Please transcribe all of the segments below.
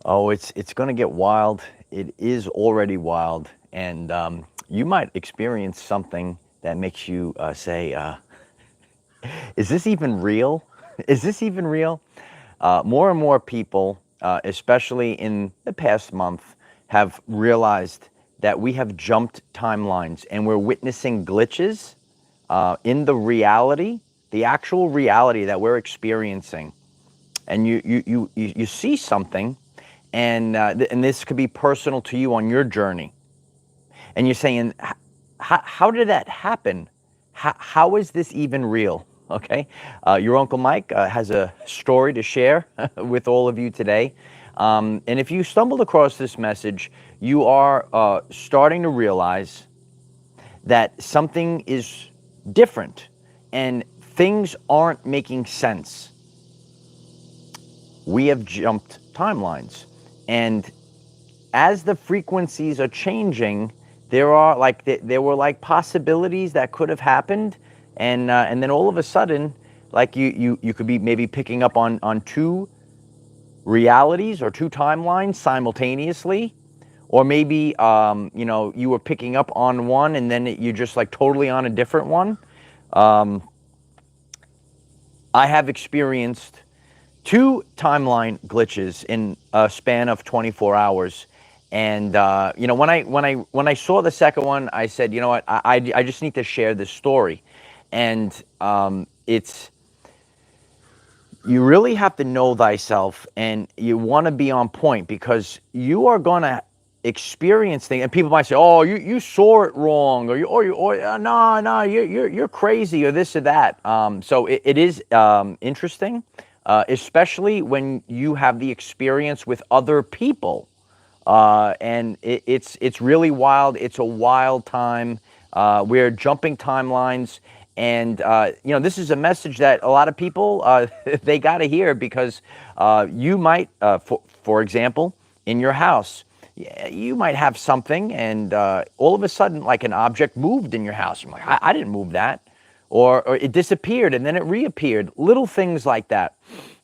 Oh, it's going to get wild. It is already wild, and you might experience something that makes you say, "Is this even real? Is this even real?" More and more people, especially in the past month, have realized that we have jumped timelines, and we're witnessing glitches in the reality, the actual reality that we're experiencing. And you see something, and this could be personal to you on your journey, and you're saying, how did that happen? How is this even real? Okay, your Uncle Mike has a story to share with all of you today. And if you stumbled across this message, you are starting to realize that something is different and things aren't making sense. We have jumped timelines. And as the frequencies are changing, there were like possibilities that could have happened, and then all of a sudden, like you could be maybe picking up on two realities or two timelines simultaneously, or maybe you were picking up on one and then you're just like totally on a different one. Um, I have experienced two timeline glitches in a span of 24 hours. And when I saw the second one, I said, you know what, I just need to share this story. And it's you really have to know thyself, and you want to be on point, because you are going to experience things, and people might say, "Oh, you saw it wrong," no, no, you're crazy, or this or that. So it is interesting, especially when you have the experience with other people, and it's really wild. It's a wild time. We're jumping timelines, and this is a message that a lot of people they got to hear, because you might, for example, in your house, you might have something, and all of a sudden, like an object moved in your house. You're like, I didn't move that. Or it disappeared and then it reappeared. Little things like that.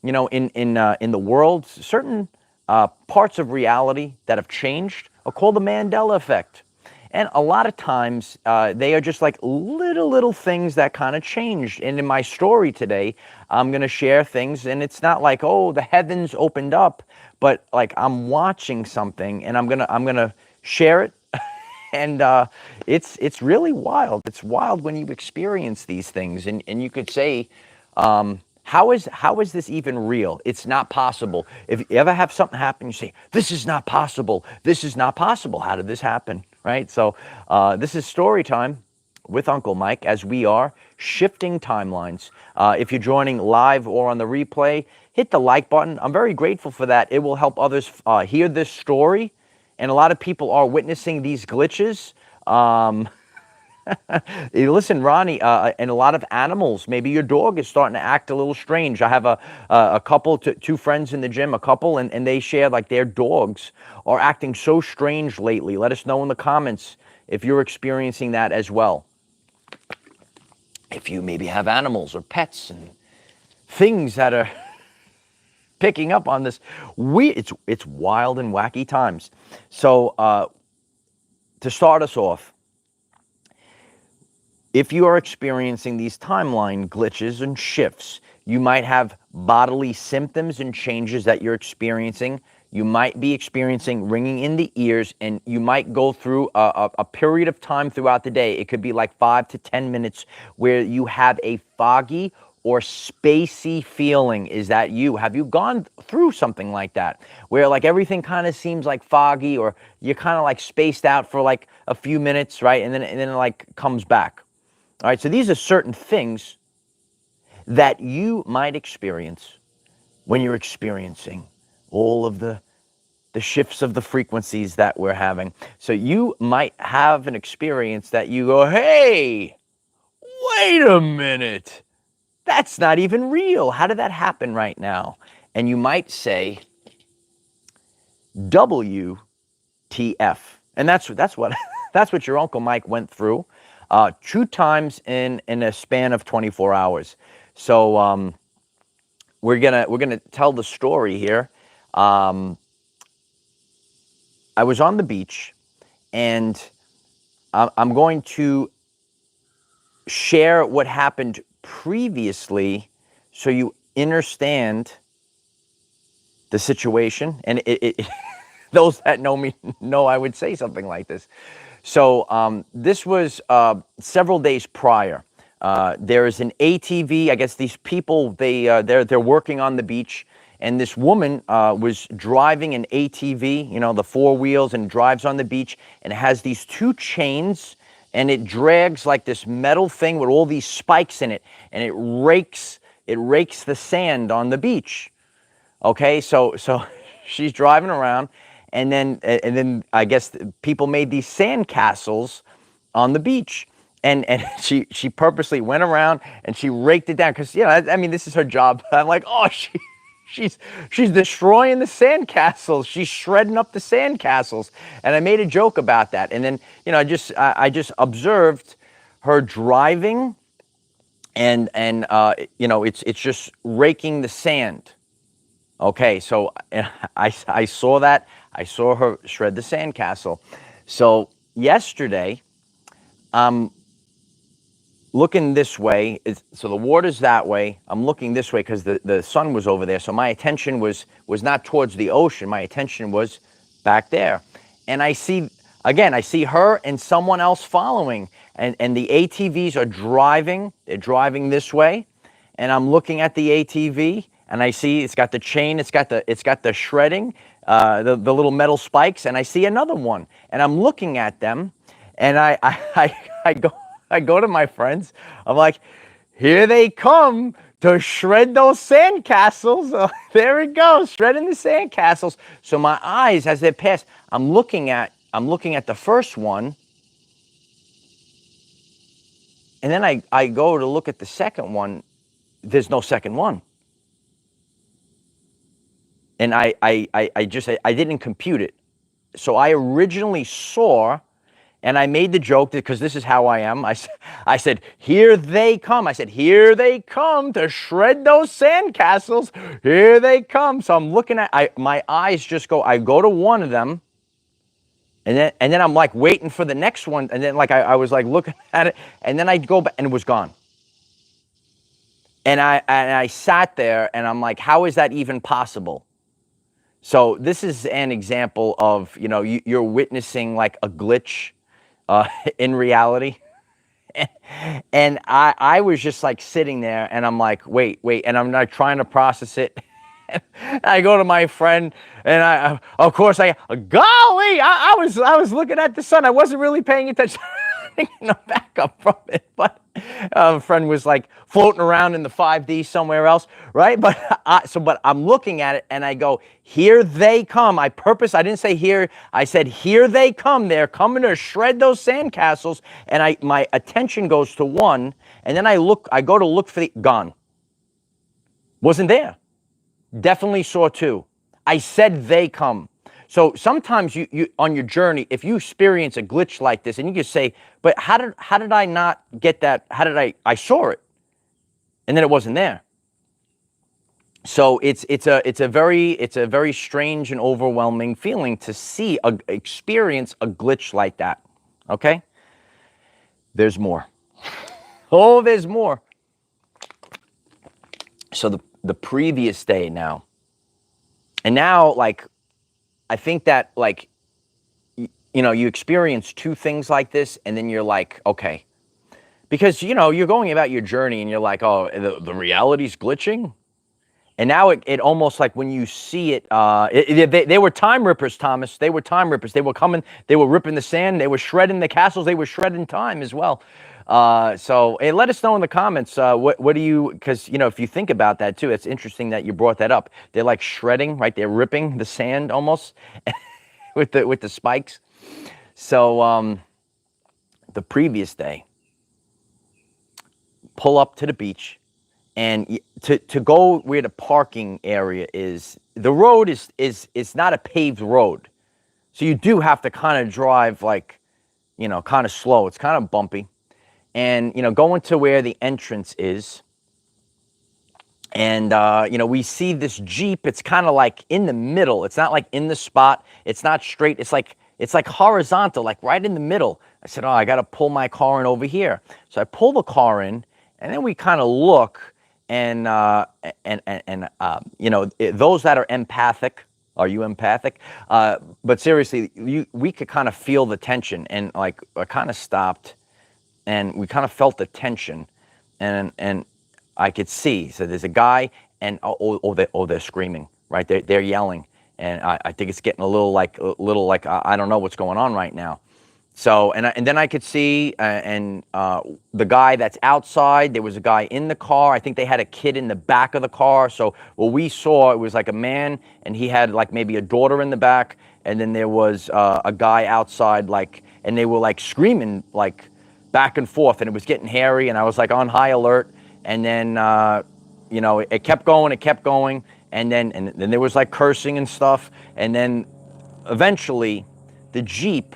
In the world, certain parts of reality that have changed are called the Mandela Effect. And a lot of times, they are just like little things that kind of changed. And in my story today, I'm going to share things, and it's not like, oh, the heavens opened up, but like I'm watching something, and I'm gonna share it. And it's really wild. It's wild when you experience these things, and you could say, how is this even real? It's not possible. If you ever have something happen, you say, this is not possible. This is not possible. How did this happen? Right? So this is story time with Uncle Mike, as we are shifting timelines. If you're joining live or on the replay, hit the like button. I'm very grateful for that. It will help others hear this story, and a lot of people are witnessing these glitches. Um, Listen, Ronnie, and a lot of animals. Maybe your dog is starting to act a little strange. I have a couple, two friends in the gym, a couple, and they share like their dogs are acting so strange lately. Let us know in the comments if you're experiencing that as well. If you maybe have animals or pets and things that are picking up on this, it's wild and wacky times. So to start us off, if you are experiencing these timeline glitches and shifts, you might have bodily symptoms and changes that you're experiencing. You might be experiencing ringing in the ears, and you might go through a period of time throughout the day. It could be like 5 to 10 minutes where you have a foggy or spacey feeling. Is that you? Have you gone through something like that, where like everything kind of seems like foggy, or you're kind of like spaced out for like a few minutes, right? And then it like comes back. All right, so these are certain things that you might experience when you're experiencing all of the shifts of the frequencies that we're having. So you might have an experience that you go, hey, wait a minute, that's not even real. How did that happen right now? And you might say, WTF. And that's what that's what your Uncle Mike went through, two times in a span of 24 hours. So we're gonna tell the story here. I was on the beach, and I'm going to share what happened previously so you understand the situation. And those that know me know I would say something like this. So this was several days prior. There is an ATV. I guess these people, they're working on the beach, and this woman was driving an ATV, you know, the four wheels, and drives on the beach, and it has these two chains, and it drags like this metal thing with all these spikes in it, and it rakes the sand on the beach. Okay, so she's driving around, and then I guess people made these sand castles on the beach, and she purposely went around and she raked it down, because, you know, I mean, this is her job. I'm like, oh, she's destroying the sand castles. She's shredding up the sand castles, and I made a joke about that. And then, you know, I just observed her driving, and you know, it's just raking the sand. Okay, so I saw that. I saw her shred the sandcastle. So yesterday, I'm looking this way. So the water's that way. I'm looking this way because the sun was over there. So my attention was not towards the ocean. My attention was back there. And I see her and someone else following. And the ATVs are driving. They're driving this way. And I'm looking at the ATV. And I see it's got the chain, it's got the shredding, the little metal spikes, and I see another one. And I'm looking at them, and I go to my friends. I'm like, here they come to shred those sandcastles. Oh, there it goes, shredding the sandcastles. So my eyes, as they pass, I'm looking at the first one, and then I go to look at the second one. There's no second one. And I didn't compute it. So I originally saw, and I made the joke, because this is how I am. I said, here they come. I said, here they come to shred those sandcastles. Here they come. So I'm looking at, my eyes just go, I go to one of them, and then I'm like waiting for the next one. And then like I was like looking at it, and then I'd go back, and it was gone. And I sat there, and I'm like, how is that even possible? So this is an example of, you know, you're witnessing like a glitch in reality. And I was just like sitting there, and I'm like, wait, and I'm like trying to process it. I go to my friend, and of course, golly, I was looking at the sun. I wasn't really paying attention. Back up from it, but a friend was like floating around in the 5D somewhere else, right? But I'm looking at it, and I go, here they come. I didn't say here. I said, here they come. They're coming to shred those sandcastles. And my attention goes to one, and then I go to look for gone. Wasn't there. Definitely saw two. I said they come. So sometimes you on your journey, if you experience a glitch like this, and you just say, but how did I not get that? How did I saw it, and then it wasn't there. So it's a very strange and overwhelming feeling to experience a glitch like that. Okay? There's more. Oh, there's more. So the previous day now, and now, like, I think that, like, you know, you experience two things like this, and then you're like, okay. Because, you know, you're going about your journey, and you're like, oh, the reality's glitching? And now it almost like when you see it, they were time rippers, Thomas. They were time rippers. They were coming, they were ripping the sand, they were shredding the castles, they were shredding time as well. So let us know in the comments, what do you, because, you know, if you think about that too, it's interesting that you brought that up. They're like shredding, right? They're ripping the sand almost with the spikes. So the previous day, pull up to the beach, and to go where the parking area is, the road is not a paved road. So you do have to kind of drive, like, you know, kind of slow. It's kind of bumpy. And, you know, going to where the entrance is, And we see this Jeep. It's kind of like in the middle. It's not like in the spot. It's not straight. It's like horizontal, like right in the middle. I said, oh, I got to pull my car in over here. So I pull the car in, and then we kind of look, and those that are empathic. Are you empathic? But seriously, we could kind of feel the tension, and like I kind of stopped, and we kind of felt the tension, and I could see. So there's a guy, and they're screaming, right? They're yelling, and I think it's getting a little like I don't know what's going on right now. So and then I could see, the guy that's outside. There was a guy in the car. I think they had a kid in the back of the car. So what we saw, it was like a man, and he had like maybe a daughter in the back, and then there was a guy outside, and they were like screaming like back and forth, and it was getting hairy, and I was like on high alert. And then it kept going, and then there was like cursing and stuff, and then eventually the Jeep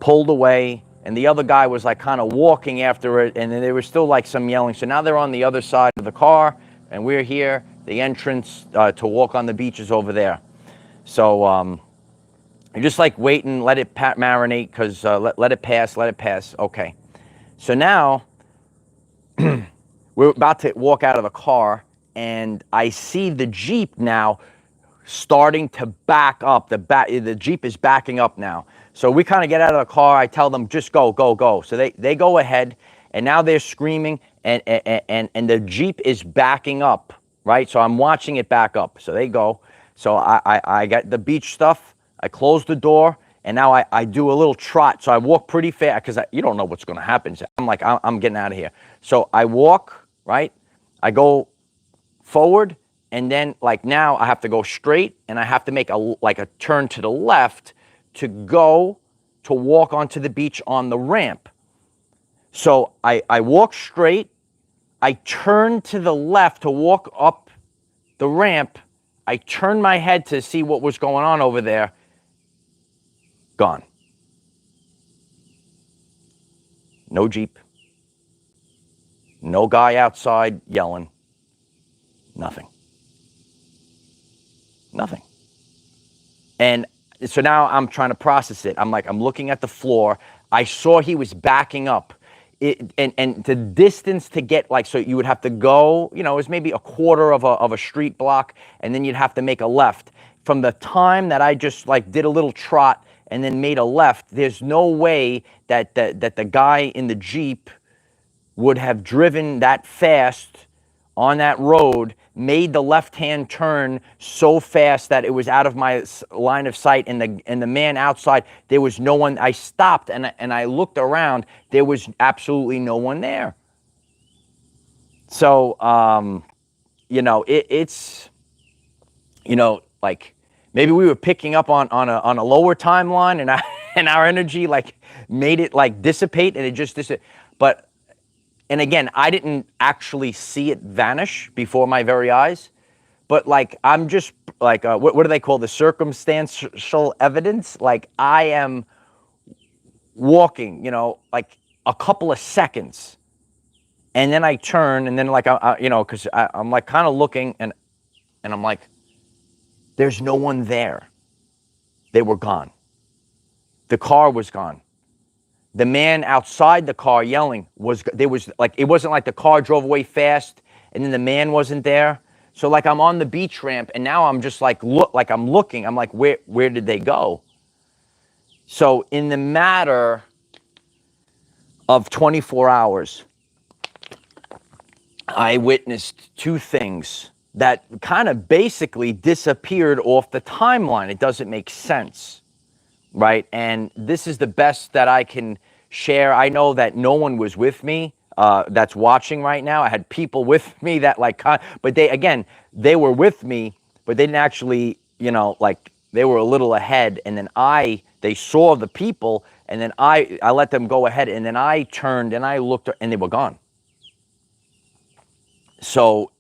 pulled away, and the other guy was like kind of walking after it, and then there was still like some yelling. So now they're on the other side of the car, and we're here. The entrance to walk on the beach is over there. So you're just like waiting, let it marinate, because let it pass. Okay. So now we're about to walk out of the car, and I see the Jeep now starting to back up. The Jeep is backing up now. So we kind of get out of the car. I tell them, just go. So they go ahead, and now they're screaming, and the Jeep is backing up, right? So I'm watching it back up. So they go. So I got the beach stuff. I close the door, and now I do a little trot. So I walk pretty fast, because you don't know what's going to happen. So I'm like, I'm getting out of here. So I walk, right? I go forward, and then like now I have to go straight, and I have to make a turn to the left to walk onto the beach on the ramp. So I walk straight, I turn to the left to walk up the ramp, I turn my head to see what was going on over there. Gone. No Jeep. No guy outside yelling. Nothing. And so now I'm trying to process it. I'm looking at the floor. I saw he was backing up. And the distance to get, so you would have to go, it was maybe a quarter of a street block, and then you'd have to make a left. From the time that I just did a little trot and then made a left, there's no way that the guy in the Jeep would have driven that fast on that road, made the left-hand turn so fast that it was out of my line of sight, and the man outside, there was no one. I stopped and I looked around. There was absolutely no one there. So, it's maybe we were picking up on a lower timeline, and our energy made it dissipate, and it just dissipated. But and again, I didn't actually see it vanish before my very eyes, but I'm just what do they call the circumstantial evidence? I am walking, a couple of seconds, and then I turn, and then because I'm kind of looking, and I'm like, there's no one there. They were gone. The car was gone. The man outside the car yelling it wasn't like the car drove away fast and then the man wasn't there. So I'm on the beach ramp, and now I'm just I'm looking. I'm like, where did they go? So in the matter of 24 hours, I witnessed two things that kind of basically disappeared off the timeline. It doesn't make sense. Right, and this is the best that I can share. I know that no one was with me that's watching right now. I had people with me that but they were with me, but they didn't actually, they were a little ahead. And then they saw the people, and then I let them go ahead, and then I turned and I looked, and they were gone. So,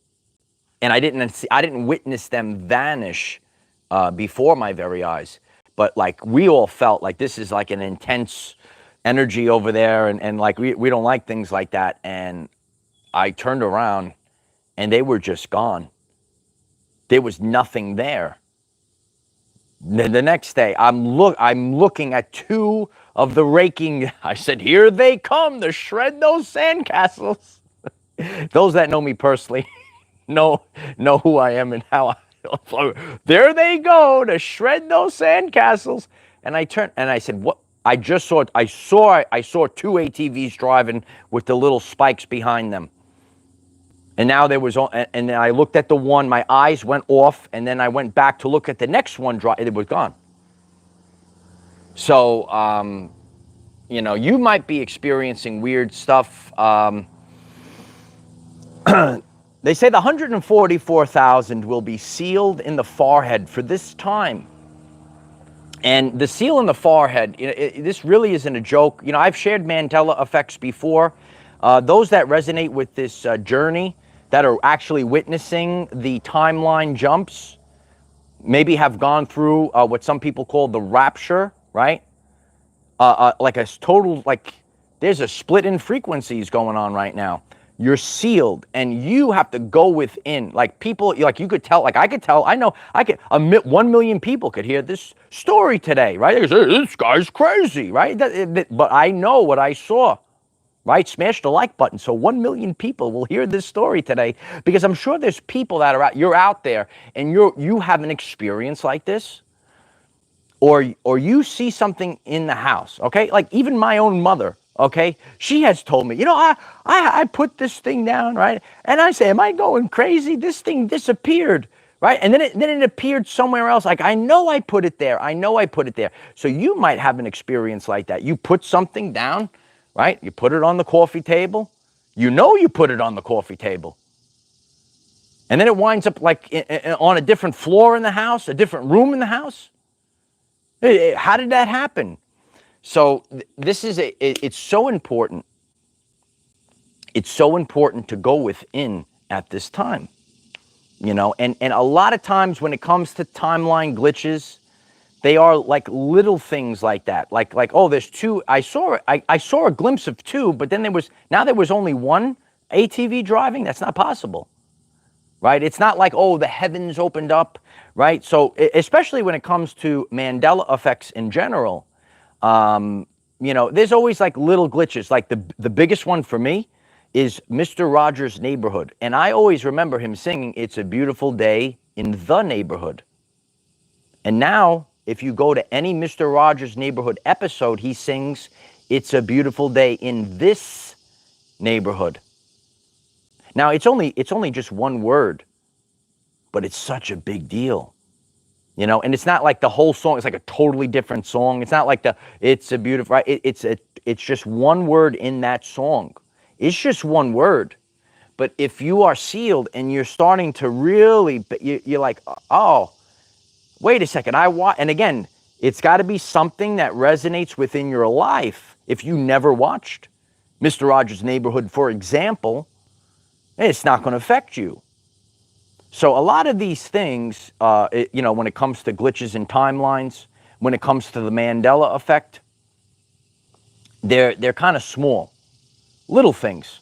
and I didn't witness them vanish before my very eyes. But we all felt this is an intense energy over there, and we don't like things like that. And I turned around, and they were just gone. There was nothing there. The next day, I'm looking at two of the raking. I said, "Here they come to shred those sandcastles." Those that know me personally know who I am and how I. There they go to shred those sandcastles. And I turned and I said, "What?" I just saw. I saw two ATVs driving with the little spikes behind them. And now there was, and then I looked at the one, my eyes went off, and then I went back to look at the next one, it was gone. So, you might be experiencing weird stuff. They say the 144,000 will be sealed in the forehead for this time. And the seal in the forehead, this really isn't a joke. I've shared Mandela effects before. Those that resonate with this journey, that are actually witnessing the timeline jumps, maybe have gone through what some people call the rapture, right? Like a total, there's a split in frequencies going on right now. You're sealed, and you have to go within. Like people, you could tell, I could tell, 1 million people could hear this story today, right? They say, this guy's crazy, right? But I know what I saw. Right? Smash the like button so 1 million people will hear this story today, because I'm sure there's people that you're out there and you have an experience like this, or you see something in the house, okay? Like even my own mother, okay? She has told me, I put this thing down, right? And I say, am I going crazy? This thing disappeared, right? And then it appeared somewhere else. Like, I know I put it there. I know I put it there. So you might have an experience like that. You put something down, right? You put it on the coffee table. You put it on the coffee table. And then it winds up on a different floor in the house, a different room in the house. How did that happen? So this is it's so important. It's so important to go within at this time, and a lot of times when it comes to timeline glitches, they are like little things like that. Like oh, there's two. I saw a glimpse of two, but then there was only one ATV driving. That's not possible, right? It's not like, oh, the heavens opened up, right? So especially when it comes to Mandela effects in general, there's always like little glitches. Like the biggest one for me is Mr. Rogers' Neighborhood, and I always remember him singing "It's a Beautiful Day in the Neighborhood," and now, if you go to any Mr. Rogers' Neighborhood episode, he sings, "It's a beautiful day in this neighborhood." Now, it's only just one word, but it's such a big deal, and it's not like the whole song. It's like a totally different song. It's not like "It's a beautiful," right? It's just one word in that song. It's just one word. But if you are sealed and you're starting to really, you're like, oh, wait a second, and again, it's got to be something that resonates within your life. If you never watched Mr. Rogers' Neighborhood, for example, it's not going to affect you. So a lot of these things, when it comes to glitches in timelines, when it comes to the Mandela effect, they're kind of small, little things.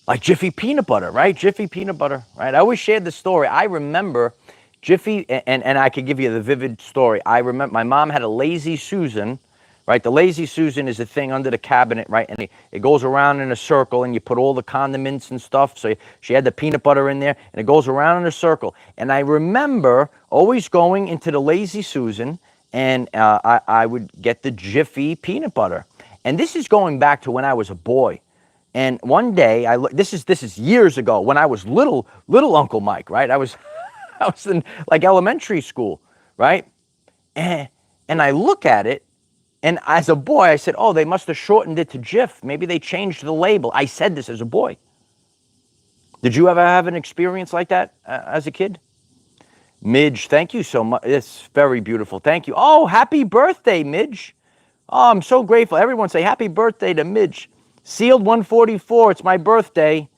Like Jiffy peanut butter, right? Jiffy peanut butter, right? I always shared the story. I remember Jiffy, and I could give you the vivid story. I remember my mom had a Lazy Susan, right? The Lazy Susan is a thing under the cabinet, right? And it goes around in a circle, and you put all the condiments and stuff. So she had the peanut butter in there, and it goes around in a circle. And I remember always going into the Lazy Susan, and I would get the Jiffy peanut butter. And this is going back to when I was a boy. And one day, this is years ago, when I was little Uncle Mike, right? I was in like elementary school, right? And I look at it, and as a boy, I said, oh, they must have shortened it to Jif. Maybe they changed the label. I said this as a boy. Did you ever have an experience like that as a kid? Midge, thank you so much. It's very beautiful. Thank you. Oh, happy birthday, Midge. Oh, I'm so grateful. Everyone say happy birthday to Midge. Sealed 144, it's my birthday.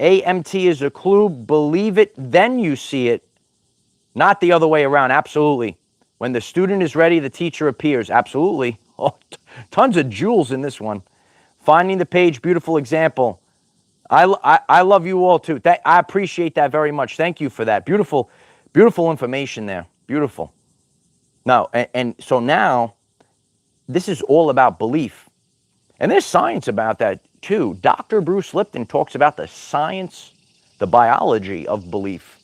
AMT is a clue. Believe it, then you see it. Not the other way around, absolutely. When the student is ready, the teacher appears. Absolutely. Oh, tons of jewels in this one. Finding the page, beautiful example. I love you all too. I appreciate that very much. Thank you for that. Beautiful, beautiful information there. Beautiful. No, and so now this is all about belief. And there's science about that too. Dr. Bruce Lipton talks about the science, the biology of belief,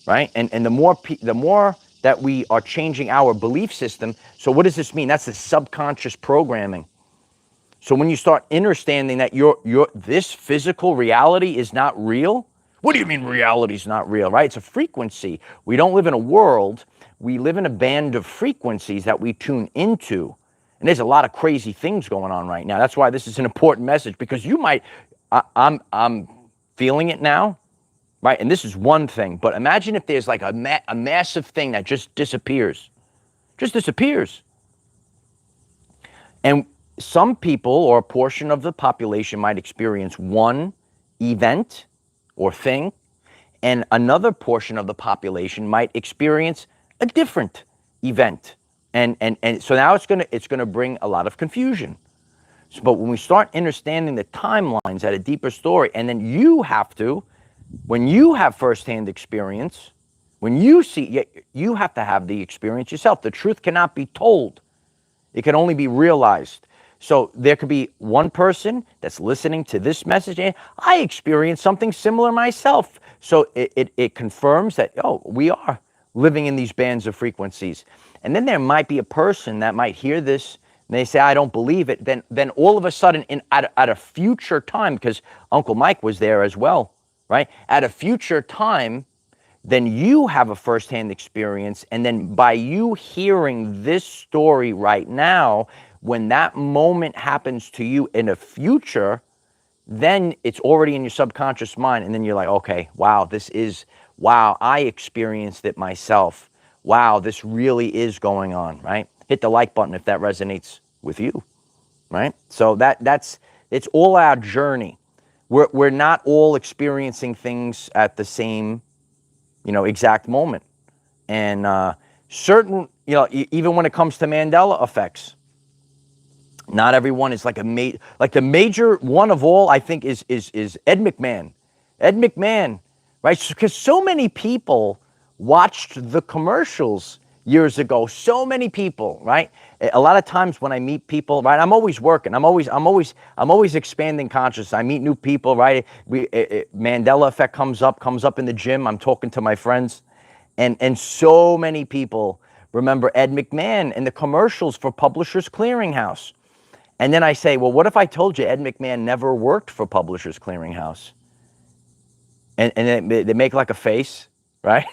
right? And the more that we are changing our belief system, so what does this mean? That's the subconscious programming. So when you start understanding that this physical reality is not real, what do you mean reality is not real, right? It's a frequency. We don't live in a world. We live in a band of frequencies that we tune into. And there's a lot of crazy things going on right now. That's why this is an important message, because you might, I'm feeling it now, right? And this is one thing, but imagine if there's like a massive thing that just disappears. And some people or a portion of the population might experience one event or thing, and another portion of the population might experience a different event. And so now it's gonna bring a lot of confusion. But when we start understanding the timelines at a deeper story, and then when you have firsthand experience, when you see, you have to have the experience yourself. The truth cannot be told. It can only be realized. So there could be one person that's listening to this message, and I experienced something similar myself. So it confirms that, we are living in these bands of frequencies. And then there might be a person that might hear this, and they say, I don't believe it. Then all of a sudden, at a future time, because Uncle Mike was there as well, right? At a future time, then you have a firsthand experience. And then by you hearing this story right now, when that moment happens to you in the future, then it's already in your subconscious mind. And then you're like, okay, wow, I experienced it myself. Wow, this really is going on, right? Hit the like button if that resonates with you, right? So it's all our journey. We're not all experiencing things at the same, exact moment. And certain, even when it comes to Mandela effects, not everyone is like the major one of all, I think, is Ed McMahon. Ed McMahon, right? Because so many people watched the commercials years ago. So many people, right? A lot of times when I meet people, right? I'm always working. I'm always expanding consciousness. I meet new people, right? Mandela Effect comes up in the gym. I'm talking to my friends, and so many people remember Ed McMahon and the commercials for Publishers Clearinghouse. And then I say, well, what if I told you Ed McMahon never worked for Publishers Clearinghouse? And then they make like a face, right?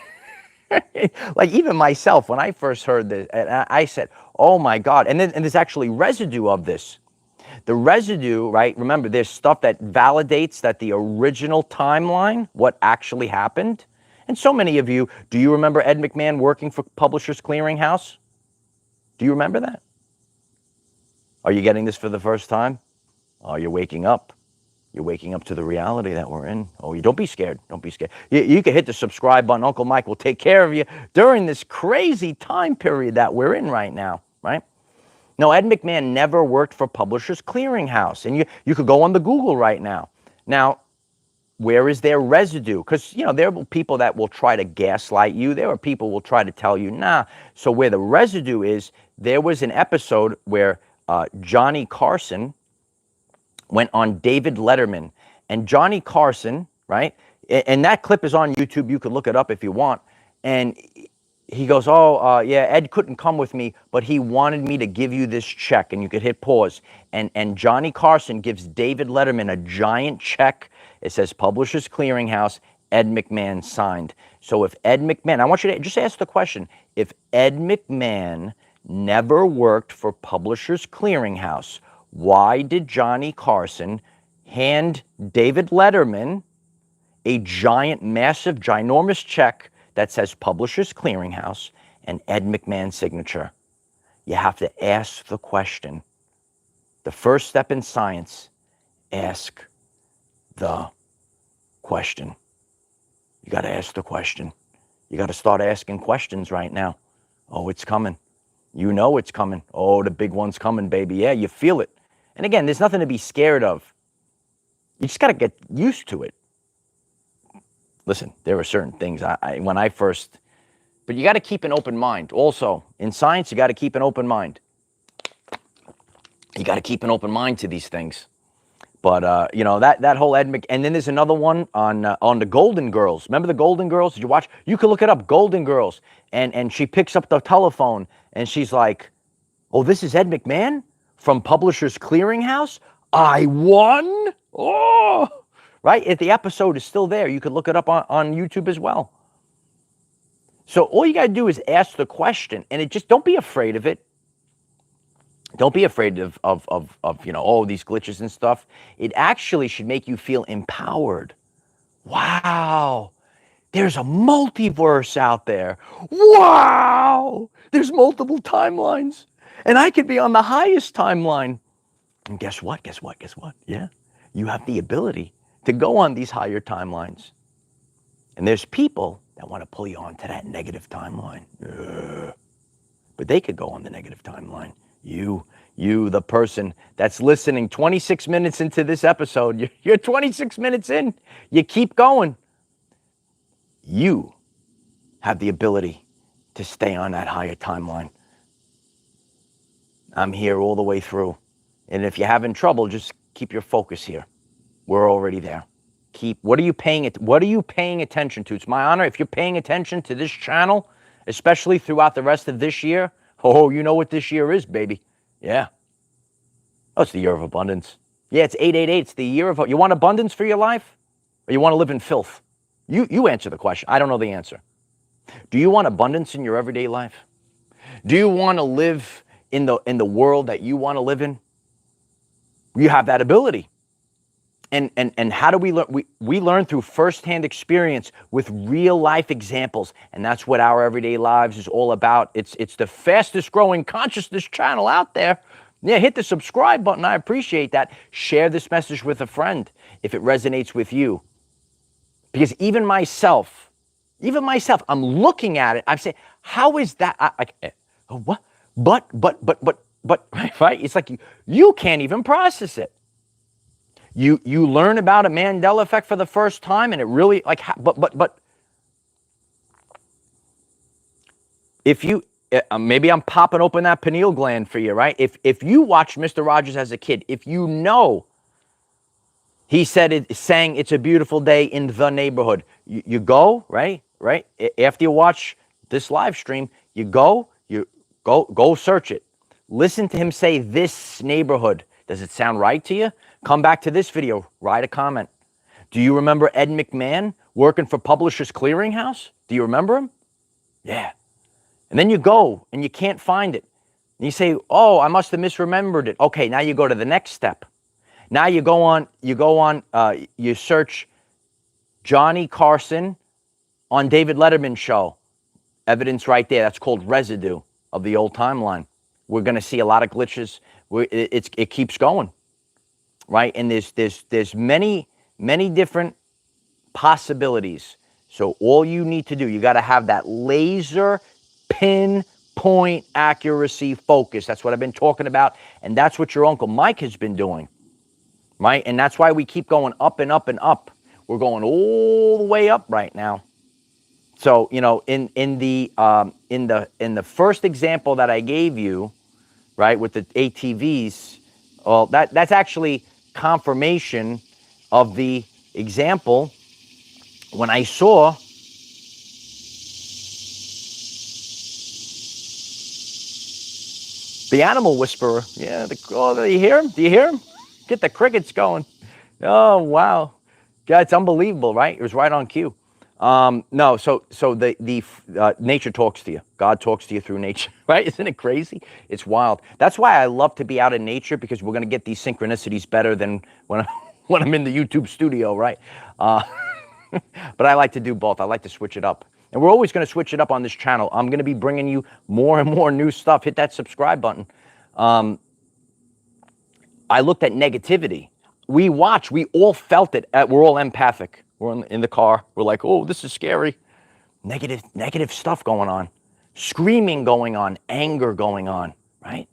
Like even myself, when I first heard this, I said, oh my God. And there's actually residue of this. The residue, right? Remember, there's stuff that validates that the original timeline, what actually happened. And so many of you, do you remember Ed McMahon working for Publishers Clearinghouse? Do you remember that? Are you getting this for the first time? Oh, you're waking up. You're waking up to the reality that we're in. Oh, you don't be scared. Don't be scared. You can hit the subscribe button. Uncle Mike will take care of you during this crazy time period that we're in right now, right? No, Ed McMahon never worked for Publishers Clearinghouse. And you could go on the Google right now. Now, where is their residue? Because, there are people that will try to gaslight you. There are people who will try to tell you, nah. So where the residue is, there was an episode where Johnny Carson went on David Letterman. And Johnny Carson, right? And that clip is on YouTube. You could look it up if you want. And he goes, yeah, Ed couldn't come with me, but he wanted me to give you this check. And you could hit pause. And Johnny Carson gives David Letterman a giant check. It says Publishers Clearinghouse, Ed McMahon signed. So if Ed McMahon, I want you to just ask the question, if Ed McMahon never worked for Publishers Clearinghouse, why did Johnny Carson hand David Letterman a giant, massive, ginormous check that says Publishers Clearinghouse and Ed McMahon's signature? You have to ask the question. The first step in science, ask the question. You got to ask the question. You got to start asking questions right now. Oh, it's coming. You know it's coming. Oh, the big one's coming, baby. Yeah, you feel it. And again, there's nothing to be scared of. You just got to get used to it. Listen, there are certain things when I first, but you got to keep an open mind. Also, in science, you got to keep an open mind. You got to keep an open mind to these things. But you know, that whole Ed and then there's another one on the Golden Girls. Remember the Golden Girls? Did you watch? You can look it up, Golden Girls. And she picks up the telephone and she's like, "Oh, this is Ed McMahon from Publishers Clearinghouse. I won." Oh, right. The episode is still there. You could look it up on YouTube as well. So all you got to do is ask the question, and don't be afraid of it. Don't be afraid of you know, oh, these glitches and stuff. It actually should make you feel empowered. Wow, there's a multiverse out there. Wow, there's multiple timelines. And I could be on the highest timeline. And guess what? Guess what? Guess what? Yeah, you have the ability to go on these higher timelines. And there's people that want to pull you onto that negative timeline. But they could go on the negative timeline. You, the person that's listening 26 minutes into this episode, you're 26 minutes in, you keep going. You have the ability to stay on that higher timeline. I'm here all the way through. And if you're having trouble, just keep your focus here. We're already there. What are you paying attention to? It's my honor. If you're paying attention to this channel, especially throughout the rest of this year, oh, you know what this year is, baby. Yeah. Oh, it's the year of abundance. Yeah, it's 888. It's the year of, you want abundance for your life? Or you want to live in filth? You answer the question. I don't know the answer. Do you want abundance in your everyday life? Do you want to live in the world that you want to live in? You have that ability. And how do we learn? We learn through firsthand experience with real life examples. And that's what our everyday lives is all about. It's the fastest growing consciousness channel out there. Yeah, hit the subscribe button. I appreciate that. Share this message with a friend if it resonates with you. Because even myself, I'm looking at it. I'm saying, how is that? What? But, right? It's like you can't even process it. You learn about a Mandela Effect for the first time, and it really, like, but if you, maybe I'm popping open that pineal gland for you, right? If you watched Mr. Rogers as a kid, if you know he sang "It's a Beautiful Day in the Neighborhood," you go, right? After you watch this live stream, you go search it. Listen to him say "this neighborhood." Does it sound right to you? Come back to this video, write a comment. Do you remember Ed McMahon working for Publishers Clearinghouse? Do you remember him? Yeah. And then you go and you can't find it. And you say, oh, I must have misremembered it. Okay, now you go to the next step. Now you you search Johnny Carson on David Letterman's show. Evidence right there. That's called residue of the old timeline. We're going to see a lot of glitches. It keeps going, right? And there's many different possibilities. So all you need to do, you got to have that laser pinpoint accuracy focus. That's what I've been talking about, and that's what your Uncle Mike has been doing, right? And that's why we keep going up and up and up. We're going all the way up right now. So, you know, in the first example that I gave you, right, with the ATVs, well, that's actually confirmation of the example when I saw the animal whisperer. Yeah, do you hear him? Do you hear him? Get the crickets going. Oh, wow. God, it's unbelievable, right? It was right on cue. No, so the nature talks to you. God talks to you through nature, right? Isn't it crazy? It's wild. That's why I love to be out in nature, because we're going to get these synchronicities better than when I'm in the YouTube studio, right? But I like to do both. I like to switch it up. And we're always going to switch it up on this channel. I'm going to be bringing you more and more new stuff. Hit that subscribe button. I looked at negativity. We all felt it. We're all empathic. We're in the car. We're like, oh, this is scary. Negative stuff going on. Screaming going on. Anger going on, right?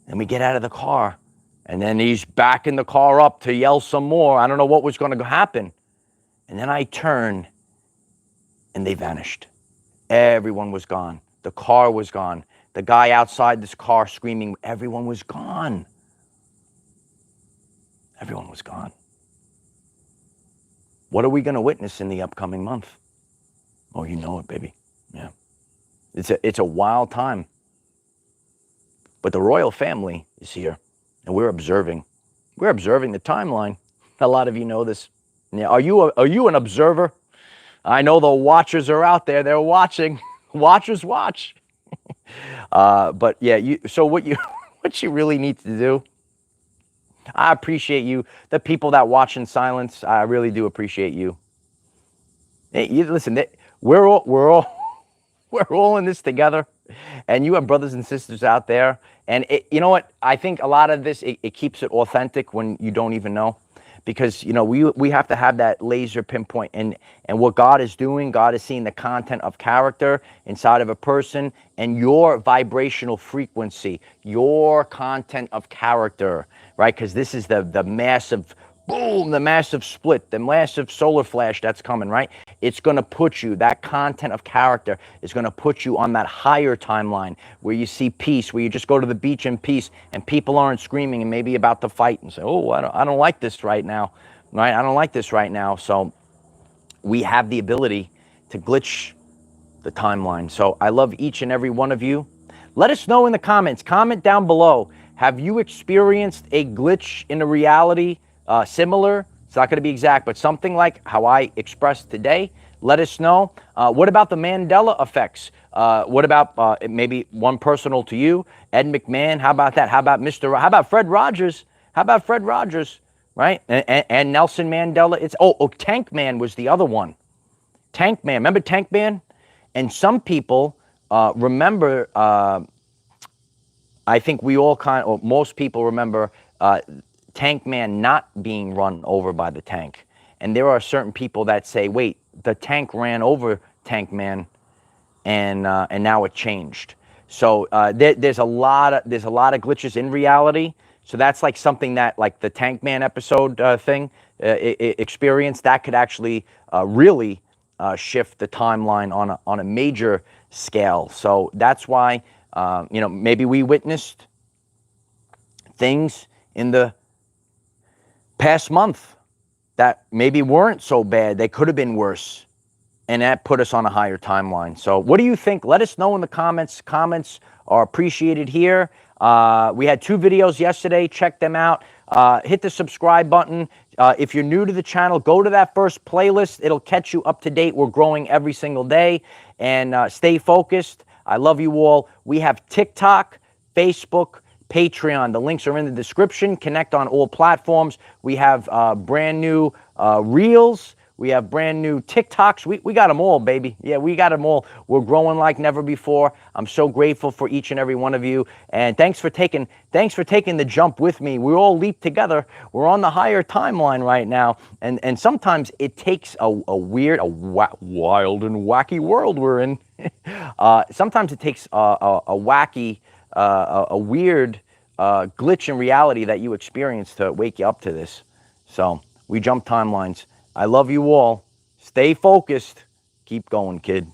And we get out of the car And then he's backing the car up to yell some more. I don't know what was going to happen. And then I turn, and they vanished. Everyone was gone. The car was gone. The guy outside this car screaming, everyone was gone. Everyone was gone. What are we going to witness in the upcoming month? Oh, you know it, baby. Yeah. It's a wild time. But the royal family is here, and we're observing. We're observing the timeline. A lot of you know this. Yeah, are you an observer? I know the watchers are out there. They're watching. Watchers watch. But yeah, so what you really need to do, I appreciate you. The people that watch in silence, I really do appreciate you. Hey, listen, we're all in this together, and you have brothers and sisters out there. And you know what? I think a lot of this, it keeps it authentic when you don't even know. Because, we have to have that laser pinpoint. And what God is doing, God is seeing the content of character inside of a person and your vibrational frequency, your content of character, right? Because this is the massive boom, the massive split, the massive solar flash that's coming, right? It's going to put you, that content of character is going to put you on that higher timeline where you see peace, where you just go to the beach in peace and people aren't screaming and maybe about to fight and say, oh, I don't like this right now, right? I don't like this right now. So we have the ability to glitch the timeline. So I love each and every one of you. Let us know in the comments. Comment down below. Have you experienced a glitch in a reality similar? It's not going to be exact, but something like how I expressed today. Let us know. What about the Mandela effects? What about maybe one personal to you, Ed McMahon? How about that? How about How about Fred Rogers? How about Fred Rogers? Right? And Nelson Mandela. Tank Man was the other one. Tank Man. Remember Tank Man? And some people remember. I think we all most people remember Tank Man not being run over by the tank. And there are certain people that say, wait, the tank ran over Tank Man and now it changed. So there's a lot of glitches in reality. So that's like something that, like the Tank Man episode thing experience, that could actually really shift the timeline on a major scale. So that's why maybe we witnessed things in the past month that maybe weren't so bad. They could have been worse. And that put us on a higher timeline. So what do you think? Let us know in the comments. Comments are appreciated here. We had 2 videos yesterday. Check them out. Hit the subscribe button. If you're new to the channel, go to that first playlist. It'll catch you up to date. We're growing every single day. And stay focused. I love you all. We have TikTok, Facebook, Patreon. The links are in the description. Connect on all platforms. We have brand new Reels. We have brand new TikToks. We got them all, baby. Yeah, we got them all. We're growing like never before. I'm so grateful for each and every one of you. And thanks for taking the jump with me. We all leap together. We're on the higher timeline right now. And sometimes it takes a weird, wild and wacky world we're in. Sometimes it takes a wacky, a weird glitch in reality that you experience to wake you up to this. So we jump timelines. I love you all. Stay focused. Keep going, kid.